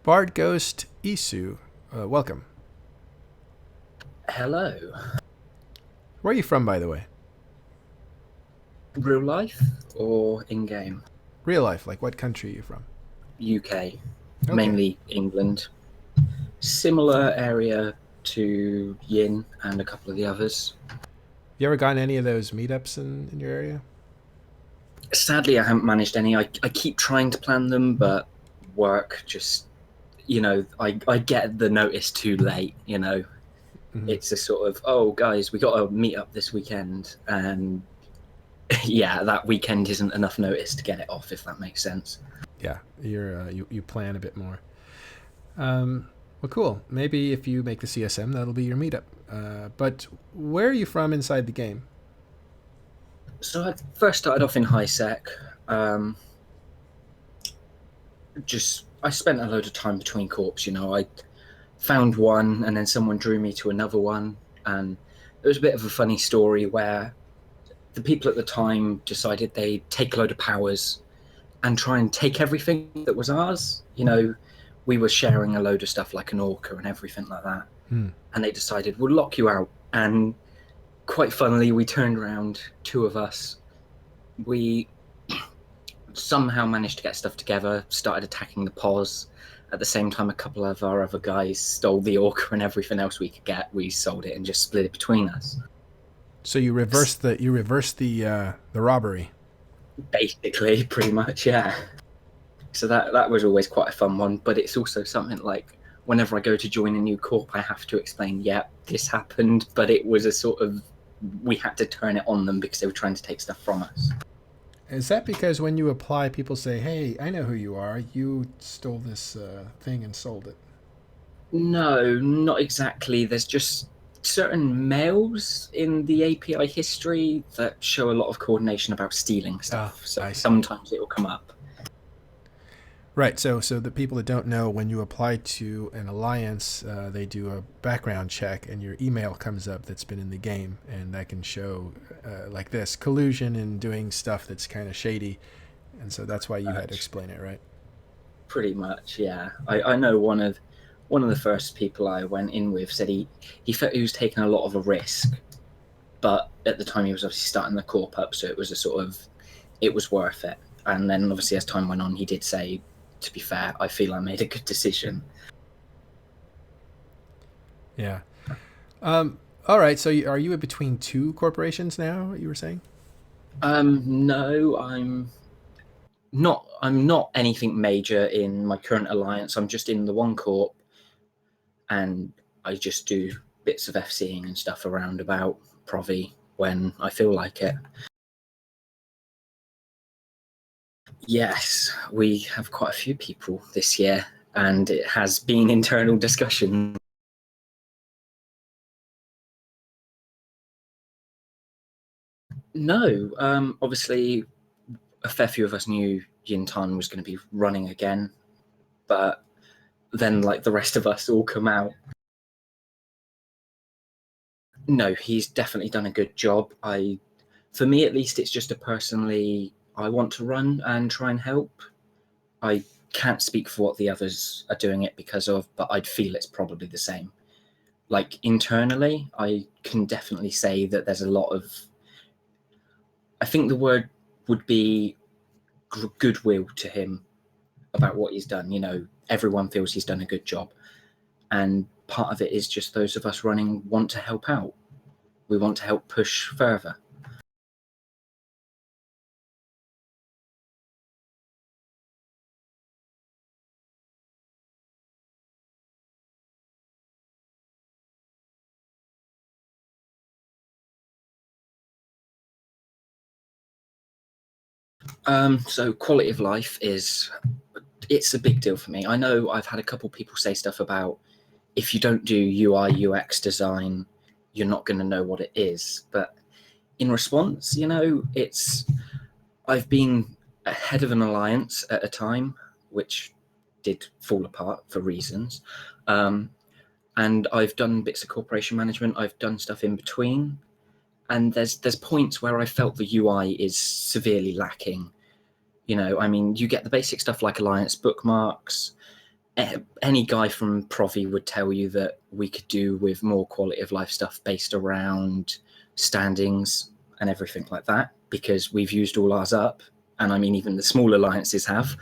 Bardghost Isu, welcome. Hello. Where are you from, by the way? Real life or in game? Real life, like what country are you from? UK, Okay. mainly England. Similar area to Yin and a couple of the others. You ever gone to any of those meetups in your area? Sadly, I haven't managed any. I keep trying to plan them, but work just, I get the notice too late. Mm-hmm. It's a sort of, oh, guys, we got to meet up this weekend. And yeah, that weekend isn't enough notice to get it off, if that makes sense. Yeah, you plan a bit more. Well, cool. Maybe if you make the CSM, that'll be your meetup. But where are you from inside the game? So I first started off in high sec. Um, just I spent a load of time between corps. I found one, and then someone drew me to another one, and it was a bit of a funny story where the people at the time decided they'd take a load of powers and try and take everything that was ours. We were sharing a load of stuff like an orca and everything like that, Hmm. and they decided we'll lock you out. And quite funnily, we turned around, two of us. We somehow managed to get stuff together, started attacking the pos. At the same time, a couple of our other guys stole the orca and everything else we could get. We sold it and just split it between us. So you reverse the robbery. Basically, pretty much, yeah. So that was always quite a fun one. But it's also something like whenever I go to join a new corp, I have to explain, yeah, this happened, but it was a sort of we had to turn it on them because they were trying to take stuff from us. Is that because when you apply, people say, "Hey, I know who you are. You stole this thing and sold it." No, not exactly. There's just certain mails in the API history that show a lot of coordination about stealing Ah, stuff. So I see. sometimes it will come up. Right. So the people that don't know, when you apply to an alliance, they do a background check, and your email comes up that's been in the game, and that can show like this collusion and doing stuff that's kind of shady, and so that's why you had to explain it, right? Pretty much, yeah. I know one of the first people I went in with said he felt he was taking a lot of a risk, but at the time he was obviously starting the corp up, so it was a sort of it was worth it. And then obviously as time went on, he did say, to be fair, I feel I made a good decision. Yeah. All right. So are you between two corporations now? You were saying? No, I'm not anything major in my current alliance. I'm just in the one corp, and I just do bits of FCing and stuff around about Provi when I feel like it. Yes, we have quite a few people this year, and it has been internal discussion. No, obviously, a fair few of us knew Yintan was going to be running again, but then, like the rest of us, all come out. No, he's definitely done a good job. For me at least, it's just a personally, I want to run and try and help. I can't speak for what the others are doing it because of, but I'd feel it's probably the same. Like internally, I can definitely say that there's a lot of, I think the word would be goodwill to him about what he's done. Everyone feels he's done a good job. And part of it is just those of us running want to help out. We want to help push further. So quality of life it's a big deal for me. I know I've had a couple people say stuff about if you don't do UI UX design, you're not going to know what it is. But in response, it's I've been ahead of an alliance at a time, which did fall apart for reasons. Um, and I've done bits of corporation management. I've done stuff in between, and there's points where I felt the UI is severely lacking. I mean, you get the basic stuff like alliance bookmarks, any guy from Provi would tell you that we could do with more quality of life stuff based around standings and everything like that, because we've used all ours up. And I mean, even the small alliances have.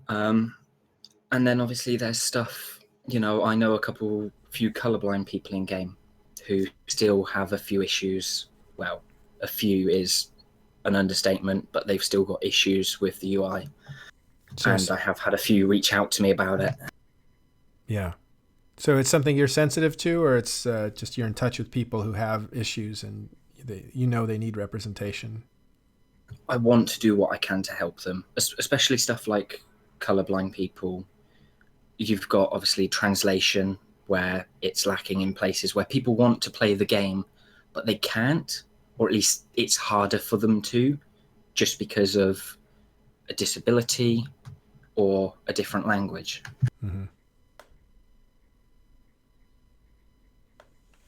And then obviously there's stuff, I know few colorblind people in game who still have a few issues. Well, a few is an understatement, but they've still got issues with the UI. So And I have had a few reach out to me about it. yeah. So it's something you're sensitive to, or it's just you're in touch with people who have issues and they need representation. I want to do what I can to help them, especially stuff like colorblind people. You've got obviously translation where it's lacking in places where people want to play the game, but they can't, or at least it's harder for them to, just because of a disability or a different language. Mm-hmm.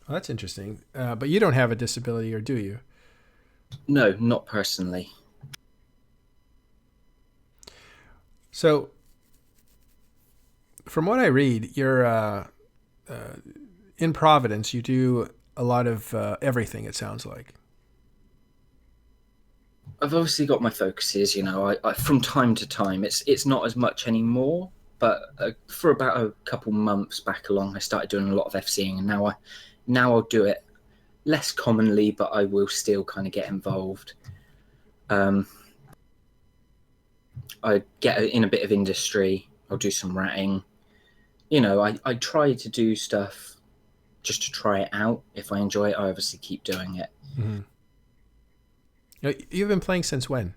Well, that's interesting. But you don't have a disability, or do you? No, not personally. So, from what I read, you're in Providence. You do a lot of everything. It sounds like. I've obviously got my focuses. I from time to time, it's not as much anymore. But for about a couple months back along, I started doing a lot of FCing, and now I'll do it less commonly, but I will still kind of get involved. I get in a bit of industry. I'll do some ratting. I try to do stuff just to try it out. If I enjoy it, I obviously keep doing it. Mm-hmm. You've been playing since when?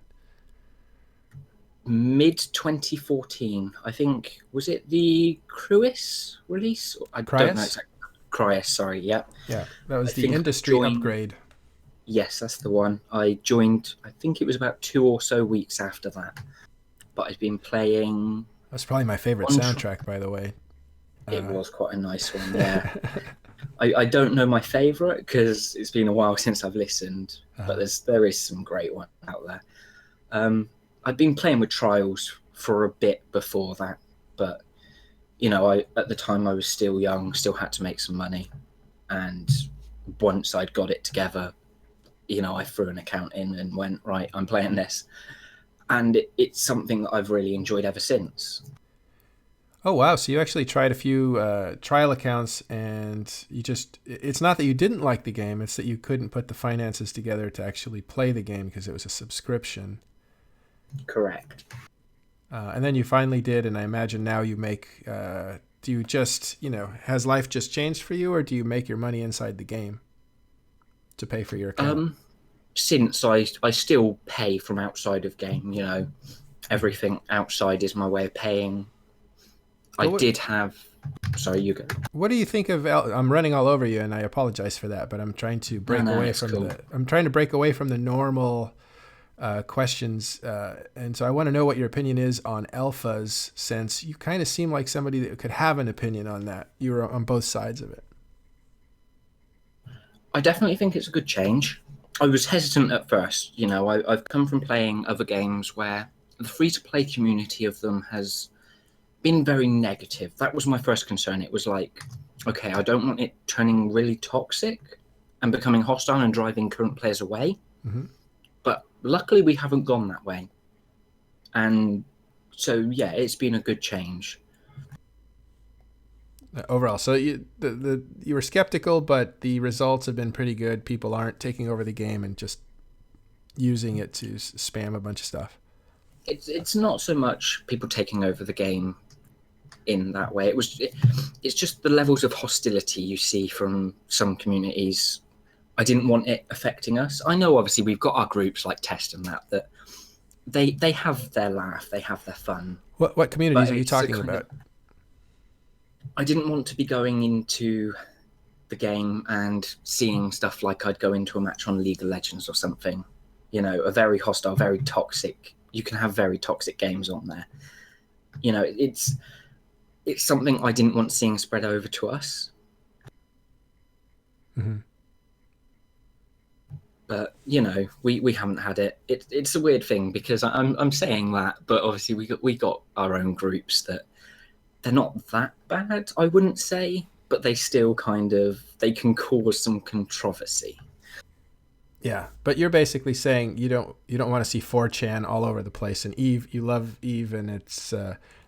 Mid 2014, I think. Was it the Cruis release? I don't know Prius? exactly. Cryus, sorry. Yeah. Yeah, that I was the think I industry joined. upgrade. Yes, that's the one. I joined, I think it was about 2 or so weeks after that. But I've been playing That's probably my favorite on. soundtrack, by the way. It Uh, was quite a nice one, yeah. I don't know my favourite because it's been a while since I've listened, but uh, there is some great one out there. I'd been playing with Trials for a bit before that, but I at the time I was still young, still had to make some money, and once I'd got it together, I threw an account in and went, right, I'm playing this, and it's something that I've really enjoyed ever since. oh wow! So you actually tried a few trial accounts, and it's not that you didn't like the game; it's that you couldn't put the finances together to actually play the game because it was a subscription. Correct. And then you finally did, and I imagine now you make. Do you just has life just changed for you, or do you make your money inside the game to pay for your account? Um, since I still pay from outside of game, Mm-hmm. everything outside is my way of paying. I But did have. Sorry, you go. what do you think of? I'm running all over you, and I apologize for that. But I'm trying to No, break no, away it's from cool. the. I'm trying to break away from the normal questions, and so I want to know what your opinion is on alphas, since you kind of seem like somebody that could have an opinion on that. You were on both sides of it. I definitely think it's a good change. I was hesitant at first. I've come from playing other games where the free to play community of them has been very negative. That was my first concern. It was like, okay, I don't want it turning really toxic and becoming hostile and driving current players away. Mm-hmm. But luckily, we haven't gone that way. And so, yeah, it's been a good change. Overall, so you were skeptical, but the results have been pretty good. People aren't taking over the game and just using it to spam a bunch of stuff. It's not so much people taking over the game in that way. It's just the levels of hostility you see from some communities. I didn't want it affecting us. I know obviously we've got our groups like Test and that they have their laugh, they have their fun, What communities but are you it's a talking kind of. about? I didn't want to be going into the game and seeing stuff like I'd go into a match on League of Legends or something. A very hostile, very toxic. You can have very toxic games on there. It's something I didn't want seeing spread over to us. Mm-hmm. But we haven't had it. It's a weird thing because I'm saying that, but obviously we got our own groups that they're not that bad, I wouldn't say, but they still they can cause some controversy. Yeah, but you're basically saying you don't want to see 4chan all over the place. And Eve, you love Eve, and it's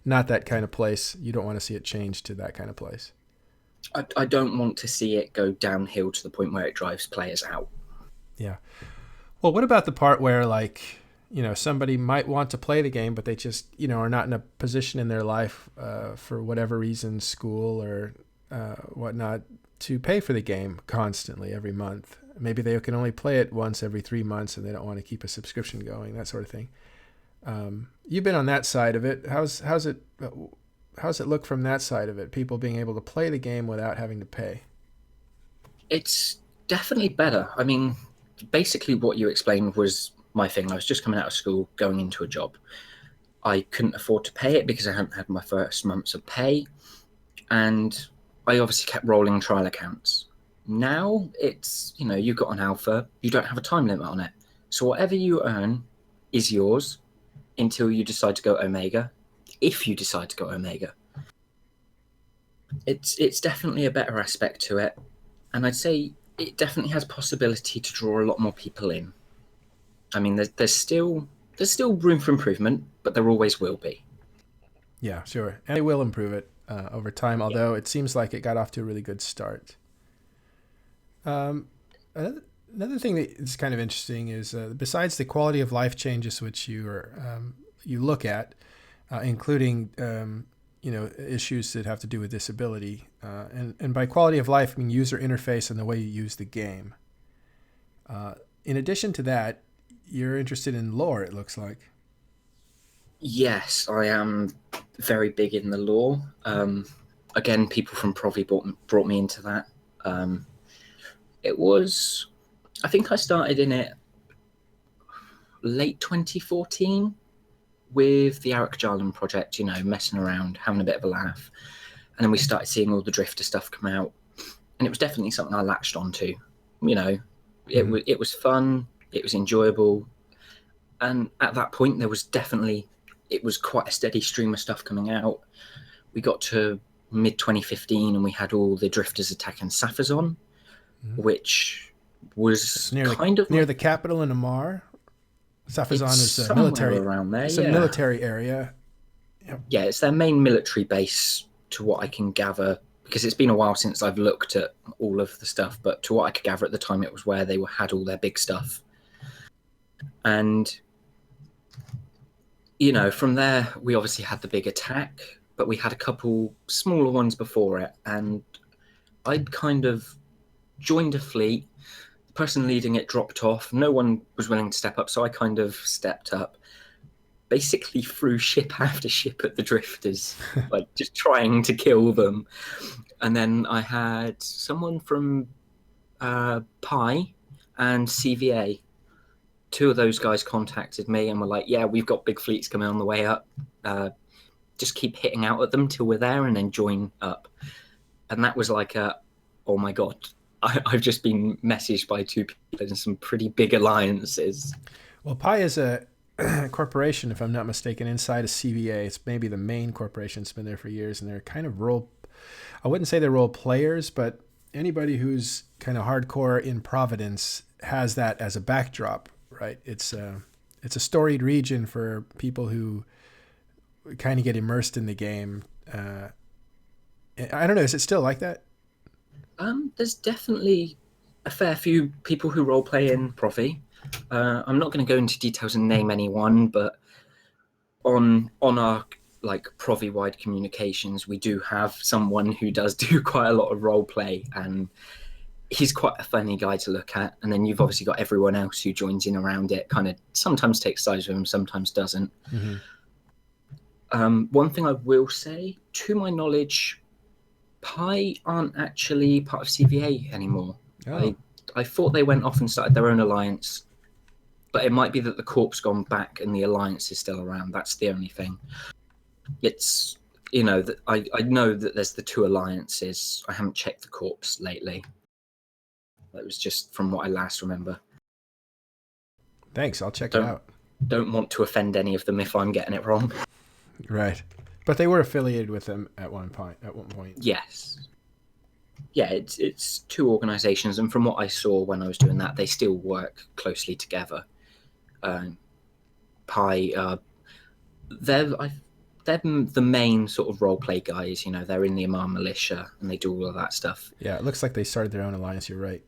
not that kind of place. You don't want to see it change to that kind of place. I don't want to see it go downhill to the point where it drives players out. Yeah. Well, what about the part where like somebody might want to play the game, but they just are not in a position in their life for whatever reason, school or whatnot, to pay for the game constantly every month. Maybe they can only play it once every 3 months, and they don't want to keep a subscription going, that sort of thing. You've been on that side of it. How's it look from that side of it? People being able to play the game without having to pay. It's definitely better. I mean, basically what you explained was my thing. I was just coming out of school, going into a job. I couldn't afford to pay it because I hadn't had my first months of pay, and I obviously kept rolling trial accounts. Now it's, you've got an alpha, you don't have a time limit on it. So whatever you earn is yours until you decide to go Omega. If you decide to go Omega, it's definitely a better aspect to it, and I'd say it definitely has possibility to draw a lot more people in. I mean, there's still room for improvement, but there always will be. Yeah, sure. And they will improve it over time, Yeah. although it seems like it got off to a really good start. Um, another thing that is kind of interesting is besides the quality of life changes which you look at, including issues that have to do with disability, and by quality of life I mean user interface and the way you use the game. In addition to that, you're interested in lore. It looks like. Yes, I am very big in the lore. Again, people from Provi brought me into that. It was, I think I started in it late 2014 with the Eric Jarlin project, messing around, having a bit of a laugh. And then we started seeing all the Drifter stuff come out. And it was definitely something I latched onto. You know, Mm-hmm. it was fun, it was enjoyable. And at that point, it was quite a steady stream of stuff coming out. We got to mid 2015 and we had all the Drifters attacking Safazon, Mm-hmm. which It's was near the kind of near like, the capital in Amar. it's Safazan is a somewhere military. around there, It's a yeah. military area. Yep. Yeah, it's their main military base, to what I can gather, because it's been a while since I've looked at all of the stuff, but to what I could gather at the time, it was where they had all their big stuff. And, from there, we obviously had the big attack, but we had a couple smaller ones before it. And I'd kind of joined a fleet. The person leading it dropped off. No one was willing to step up, so I kind of stepped up. Basically threw ship after ship at the drifters, like just trying to kill them. And then I had someone from Pi and CVA. Two of those guys contacted me and were like, "Yeah, we've got big fleets coming on the way up. Just keep hitting out at them till we're there, and then join up." And that was like oh my god, I've just been messaged by two people in some pretty big alliances. Well, Pi is a corporation, if I'm not mistaken, inside of CVA. It's maybe the main corporation. It's been there for years, and they're kind of role. I wouldn't say they're role players, but anybody who's kind of hardcore in Providence has that as a backdrop, right? It's a storied region for people who kind of get immersed in the game. I don't know. Is it still like that? There's definitely a fair few people who role play in Profi. I'm not going to go into details and name anyone, but on our like Provi wide communications, we do have someone who does do quite a lot of role play, and he's quite a funny guy to look at. And then you've obviously got everyone else who joins in around it, kind of sometimes takes sides with him, sometimes doesn't. Mm-hmm. One thing I will say, to my knowledge, Pi aren't actually part of CVA anymore. Oh, I thought they went off and started their own alliance, but it might be that the corp's gone back and the alliance is still around. That's the only thing. It's that I know that there's the two alliances. I haven't checked the corps lately. That was just from what I last remember. Thanks. I'll check it Don't out. don't want to offend any of them if I'm getting it wrong. Right. But they were affiliated with them at one point. At one point. Yes. Yeah, it's two organisations, and from what I saw when I was doing that, they still work closely together. Um, Pi, they're they're the main sort of role play guys. You know, they're in the Amar militia and they do all of that stuff. Yeah, it looks like they started their own alliance. You're right.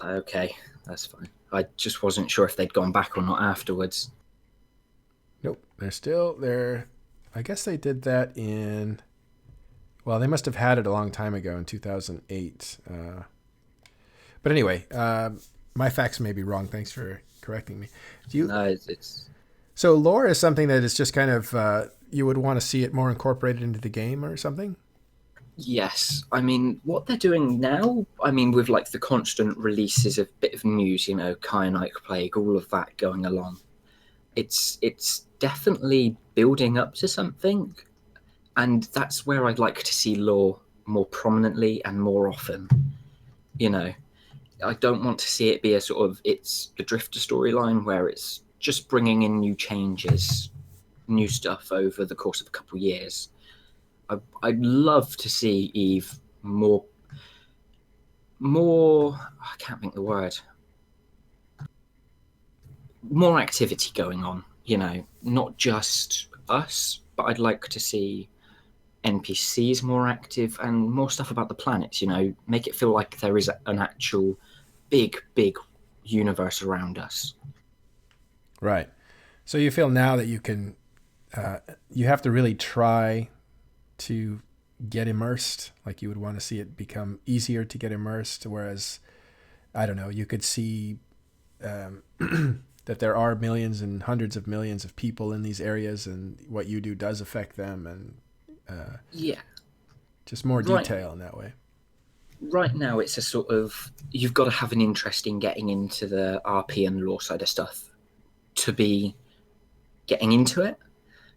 Okay, that's fine. I just wasn't sure if they'd gone back or not afterwards. Nope. They're still there. I guess they did that in. Well, they must have had it a long time ago in 2008. But anyway, my facts may be wrong. Thanks for correcting me. Do you? No, it's So lore is something that is just kind of you would want to see it more incorporated into the game or something. yes. I mean, what they're doing now, I mean, with like the constant releases of bit of news, you know, Kyanite Plague, all of that going along, it's definitely building up to something, and that's where I'd like to see lore more prominently and more often. You know, I don't want to see it be a sort of it's the Drifter storyline where it's just bringing in new changes, new stuff over the course of a couple of years. I'd love to see Eve more. I can't think the word. More activity going on. You know, not just us, but I'd like to see NPCs more active and more stuff about the planets. You know, make it feel like there is an actual big universe around us. Right. So you feel now that you can, you have to really try to get immersed. Like you would want to see it become easier to get immersed. Whereas, I don't know, you could see um, that there are millions and hundreds of millions of people in these areas, and what you do does affect them, and Yeah, just more right. detail in that way. Right now, it's a sort of you've got to have an interest in getting into the RP and lore side of stuff to be getting into it.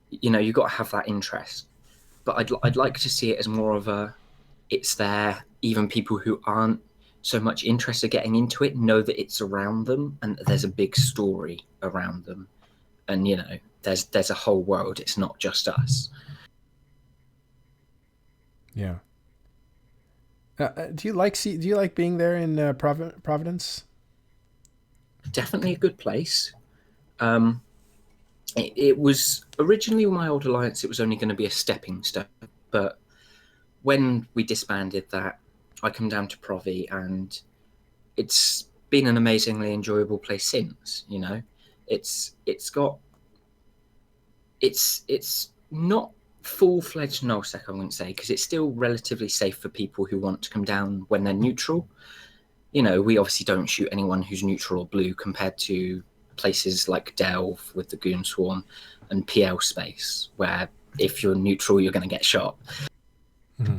You know, you've got to have that interest. But I'd like to see it as more of a it's there. Even people who aren't so much interested getting into it know that it's around them and there's a big story around them. And you know, there's a whole world. It's not just Yeah. Do you like being there in Providence? definitely a good place. Um, it was originally my old alliance. It was only going to be a stepping stone, but when we disbanded that, I come down to Provi, and it's been an amazingly enjoyable place since. You know, it's it's not full-fledged nullsec, I wouldn't say, because it's still relatively safe for people who want to come down when they're neutral. You know, we obviously don't shoot anyone who's neutral or blue compared to places like Delve with the Goon Swarm and PL space, where if you're neutral, you're going to get shot. Mm-hmm.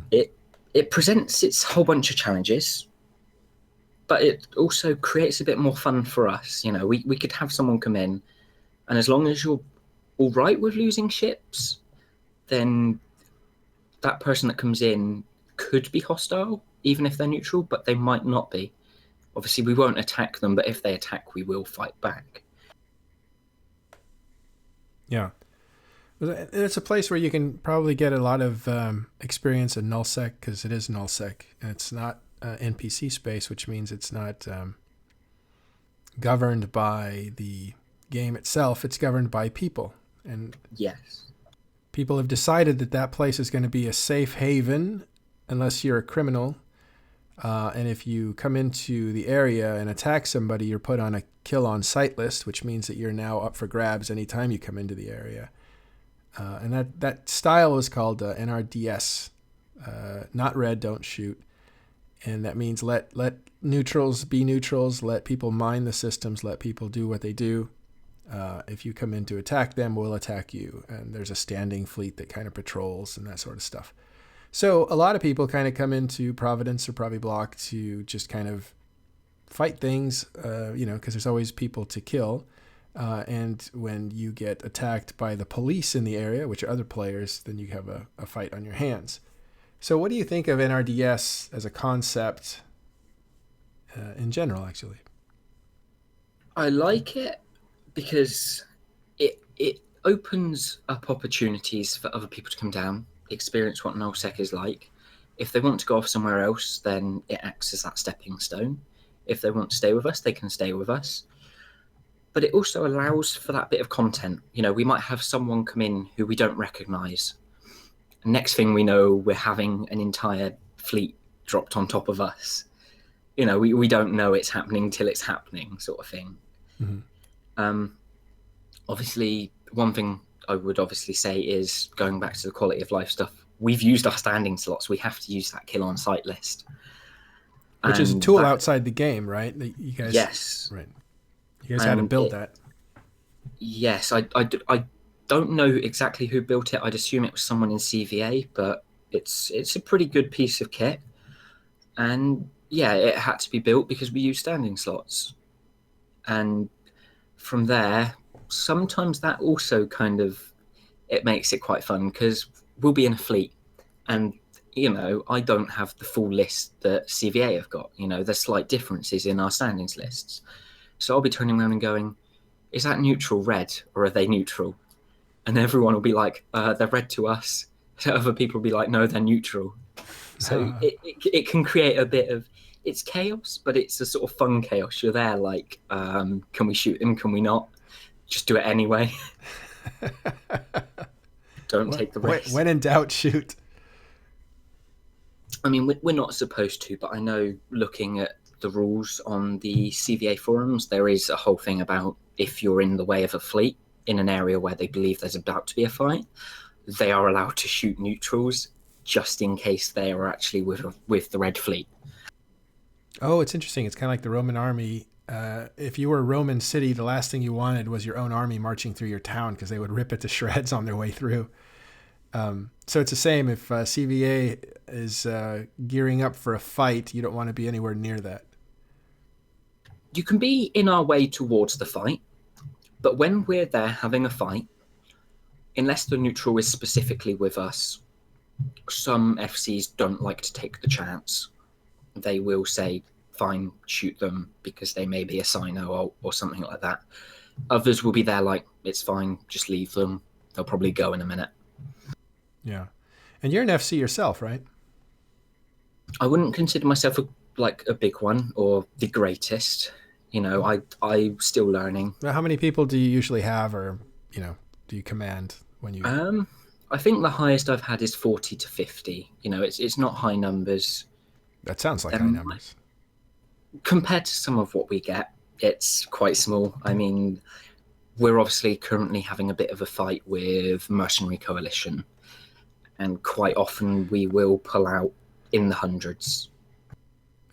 It presents its whole bunch of challenges, but it also creates a bit more fun for us. You know, we could have someone come in, and as long as you're all right with losing ships, then that person that comes in could be hostile, even if they're neutral, but they might not be. Obviously, we won't attack them, but if they attack, we will fight back. Yeah. It's a place where you can probably get a lot of experience in nullsec because it is nullsec and it's not NPC space, which means it's not governed by the game itself. It's governed by people, and Yes. people have decided that that place is going to be a safe haven unless you're a criminal. And if you come into the area and attack somebody, you're put on a kill on sight list, which means that you're now up for grabs anytime you come into the area. And that style is called NRDS, not red, don't shoot. And that means let neutrals be neutrals, let people mine the systems, let people do what they do. If you come in to attack them, we'll attack you. And there's a standing fleet that kind of patrols and that sort of stuff. So a lot of people kind of come into Providence or Provi Block to just kind of fight things, because there's always people to kill. And when you get attacked by the police in the area, which are other players, then you have a fight on your hands. So what do you think of NRDS as a concept in general, actually? I like it. because it opens up opportunities for other people to come down, experience what nullsec is like. If they want to go off somewhere else, then it acts as that stepping stone. If they want to stay with us, they can stay with us. But it also allows for that bit of content. You know, we might have someone come in who we don't recognize. Next thing we know, we're having an entire fleet dropped on top of us. You know, we don't know it's happening till it's happening, sort of thing. Mm-hmm. Obviously, one thing I would obviously say is, going back to the quality of life stuff, we've used our standing slots. We have to use that kill on sight list. Which is a tool outside the game, right? You guys, yes. Right. You guys had to build that. Yes. I don't know exactly who built it. I'd assume it was someone in CVA, but it's a pretty good piece of kit. And yeah, it had to be built because we use standing slots. And from there, sometimes that also kind of, it makes it quite fun because we'll be in a fleet and, you know, I don't have the full list that CVA have got. You know, there's slight differences in our standings lists. So I'll be turning around and going, is that neutral red or are they neutral? And everyone will be like, they're red to us. So other people will be like, no, they're neutral. So it can create a bit of, it's chaos, but it's a sort of fun chaos. You're there like, can we shoot him? Can we not? Just do it anyway. Don't take the risk. When in doubt, shoot. I mean, we're not supposed to, but I know looking at the rules on the CVA forums, there is a whole thing about if you're in the way of a fleet in an area where they believe there's about to be a fight, they are allowed to shoot neutrals just in case they are actually with the red fleet. Oh, it's interesting. It's kind of like the Roman army. If you were a Roman city, the last thing you wanted was your own army marching through your town because they would rip it to shreds on their way through. So it's the same. If CVA is gearing up for a fight, you don't want to be anywhere near that. You can be in our way towards the fight, but when we're there having a fight, unless the neutral is specifically with us, some FCs don't like to take the chance. They will say, fine, shoot them because they may be a Sino or something like that. Others will be there like, it's fine, just leave them. They'll probably go in a minute. Yeah. And you're an FC yourself, right? I wouldn't consider myself a big one or the greatest. You know, I'm still learning. How many people do you usually have, or, you know, do you command when you... I think the highest I've had is 40 to 50. You know, it's not high numbers. That sounds like high numbers. Compared to some of what we get, it's quite small. I mean, we're obviously currently having a bit of a fight with Mercenary Coalition, and quite often we will pull out in the hundreds.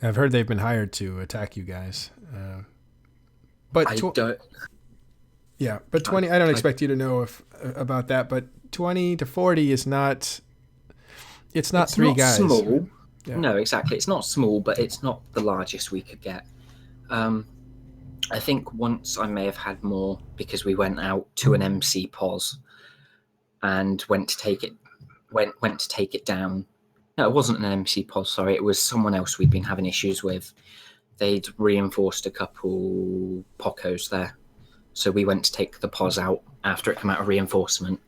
I've heard they've been hired to attack you guys. But I don't... Yeah, but 20, I don't expect you to know about that, but 20 to 40 is not... It's not three guys. It's not small. Yeah. No, exactly. It's not small, but it's not the largest we could get. I think once I may have had more because we went out to an MC pos and went to take it down. No, it wasn't an MC pos, sorry. It was someone else we'd been having issues with. They'd reinforced a couple POCOs there. So we went to take the pos out after it came out of reinforcement.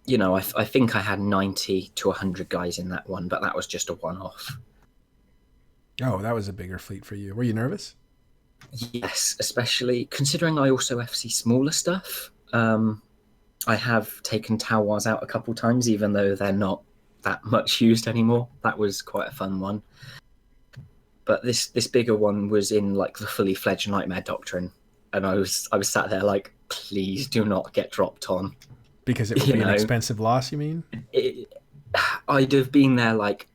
You know, I think I had 90 to 100 guys in that one, but that was just a one-off. Oh, that was a bigger fleet for you. Were you nervous? Yes, especially considering I also FC smaller stuff. I have taken Tawars out a couple times, even though they're not that much used anymore. That was quite a fun one. But this bigger one was in like the fully fledged Nightmare Doctrine, and I was sat there like, please do not get dropped on. Because it would be an expensive loss, you mean? I'd have been there like,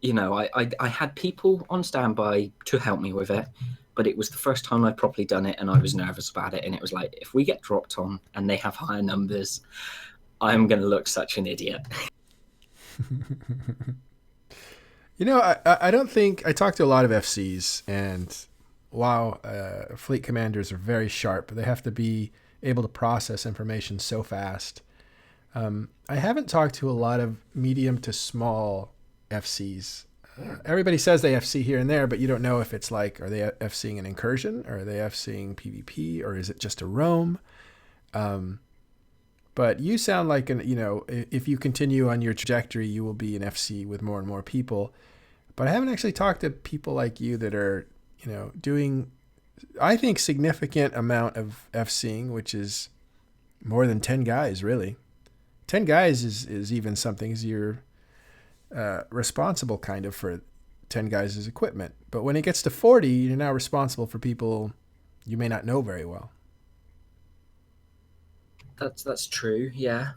you know, I had people on standby to help me with it, but it was the first time I'd properly done it and I was nervous about it. And it was like, if we get dropped on and they have higher numbers, I'm going to look such an idiot. You know, I don't think... I talked to a lot of FCs, and wow, fleet commanders are very sharp. They have to be able to process information so fast. I haven't talked to a lot of medium to small FCs. Everybody says they FC here and there, but you don't know if it's like, are they FCing an incursion, or are they FCing PvP, or is it just a roam? Um, but you sound like if you continue on your trajectory, you will be an FC with more and more people. But I haven't actually talked to people like you that are, doing, I think, significant amount of FCing, which is more than 10 guys, really. 10 guys is even something, is you're responsible kind of for 10 guys' equipment. But when it gets to 40, you're now responsible for people you may not know very well. That's true, yeah.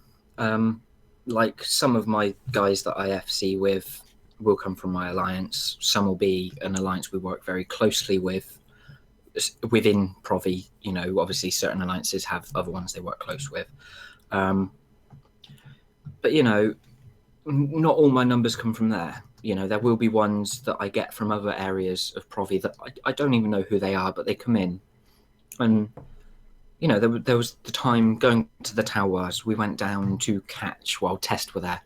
Like some of my guys that I FC with will come from my alliance. Some will be an alliance we work very closely with within Provi. Obviously certain alliances have other ones they work close with. But not all my numbers come from there. There will be ones that I get from other areas of Provi that I don't even know who they are, but they come in. And there was the time going to the towers, we went down to catch while Test were there,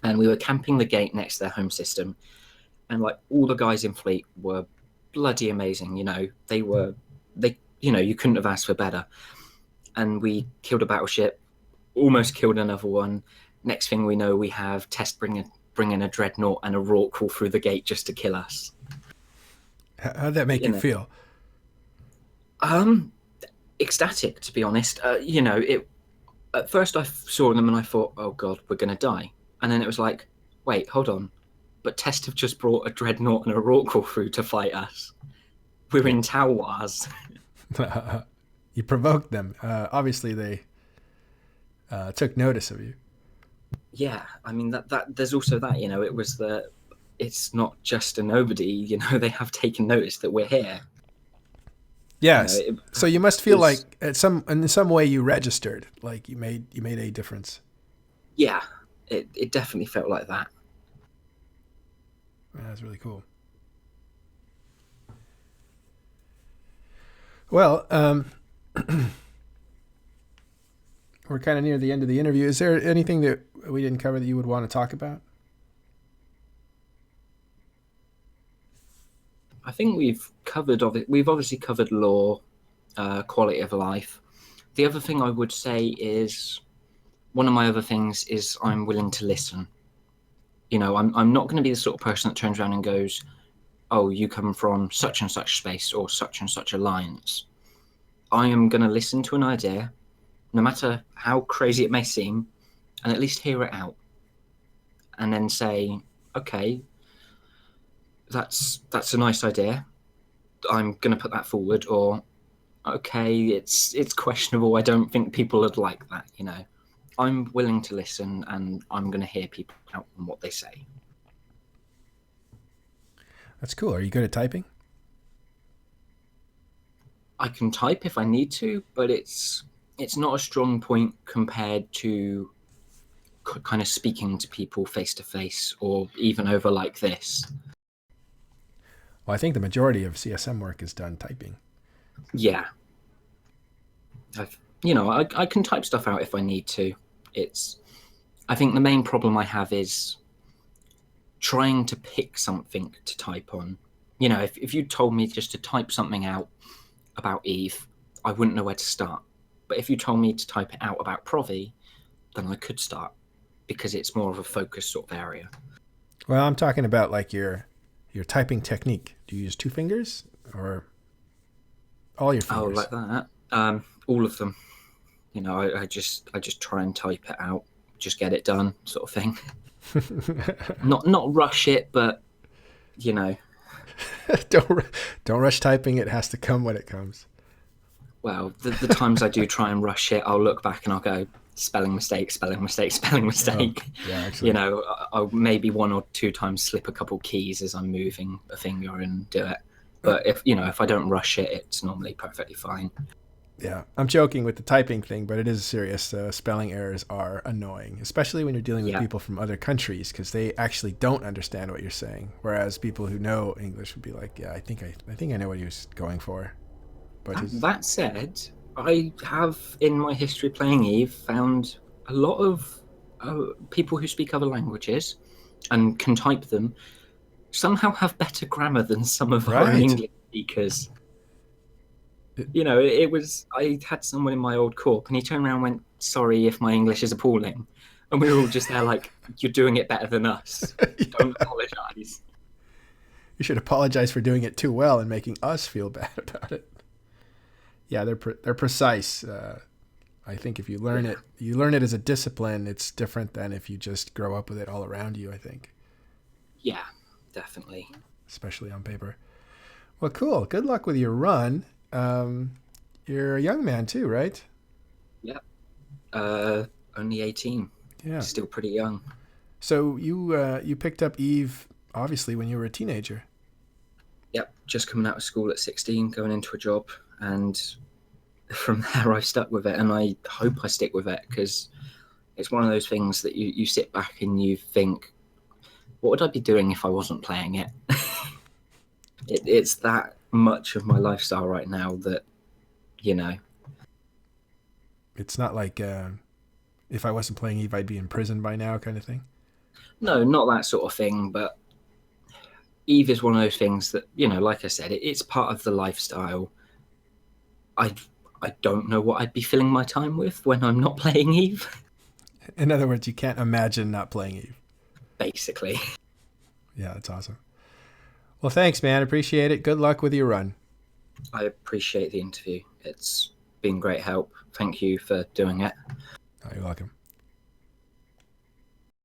and we were camping the gate next to their home system, and like all the guys in fleet were bloody amazing. You couldn't have asked for better. And we killed a battleship, almost killed another one. Next thing we know, we have Test bringing a dreadnought and a Rorqual through the gate just to kill us. How'd that make you feel? Ecstatic, to be honest. At first I saw them and I thought, oh god, we're gonna die. And then it was like, wait, hold on, but Test have just brought a dreadnought and a Rorqual through to fight us. We're in Towers. You provoked them. Obviously they took notice of you. Yeah, I mean that there's also that, it's not just a nobody, they have taken notice that we're here. Yes. So you must feel like in some way you registered, like you made a difference. Yeah, it definitely felt like that. That's really cool. Well, we're kind of near the end of the interview. Is there anything that we didn't cover that you would want to talk about? I think we've obviously covered law, quality of life. The other thing I would say is, one of my other things is I'm willing to listen. I'm not going to be the sort of person that turns around and goes, oh, you come from such and such space or such and such alliance. I am going to listen to an idea, no matter how crazy it may seem, and at least hear it out. And then say, okay, that's a nice idea. I'm going to put that forward. Or, okay, it's questionable. I don't think people would like that, I'm willing to listen, and I'm going to hear people out on what they say. That's cool. Are you good at typing? I can type if I need to, but it's not a strong point compared to kind of speaking to people face to face or even over like this. Well, I think the majority of CSM work is done typing. Yeah. I can type stuff out if I need to. I think the main problem I have is trying to pick something to type on. If you told me just to type something out about Eve, I wouldn't know where to start. But if you told me to type it out about Provi, then I could start, because it's more of a focus sort of area. Well, I'm talking about like your typing technique. Do you use 2 fingers or all your fingers? Oh, like that? All of them. I just try and type it out, just get it done, sort of thing. not rush it, but don't rush typing. It has to come when it comes. Well, the times I do try and rush it, I'll look back and I'll go, spelling mistake, spelling mistake, spelling mistake. Oh, yeah, actually. I'll maybe 1 or 2 times slip a couple keys as I'm moving a finger and do it. But if I don't rush it, it's normally perfectly fine. Yeah, I'm joking with the typing thing, but it is serious. Spelling errors are annoying, especially when you're dealing with people from other countries, because they actually don't understand what you're saying. Whereas people who know English would be like, "Yeah, I think I know what he was going for." But that said, I have in my history playing Eve found a lot of people who speak other languages and can type them somehow have better grammar than some of our Right. English speakers. It, It was, I had someone in my old corp and he turned around and went, sorry if my English is appalling. And we were all just there like, you're doing it better than us. Don't yeah. apologize. You should apologize for doing it too well and making us feel bad about it. Yeah, they're precise. I think if Yeah, you learn it as a discipline. It's different than if you just grow up with it all around you. I think, yeah, definitely. especially on paper. Well, cool. Good luck with your run. Um, you're a young man too, right? Yeah. Uh, Only 18. Yeah. Still pretty young. So you picked up Eve obviously when you were a teenager. Yep. Just coming out of school at 16, going into a job. And from there, I've stuck with it. And I hope I stick with it because it's one of those things that you sit back and you think, what would I be doing if I wasn't playing it? It's that much of my lifestyle right now that, you know, It's not like if I wasn't playing Eve, I'd be in prison by now, kind of thing. no, not that sort of thing, but Eve is one of those things that, like I said, it's part of the lifestyle. I I don't know what I'd be filling my time with when I'm not playing Eve, In other words, you can't imagine not playing Eve. basically. Yeah, that's awesome. Well, thanks, man. Appreciate it. Good luck with your run. I appreciate the interview. It's been great help. Thank you for doing it. Oh, you're welcome.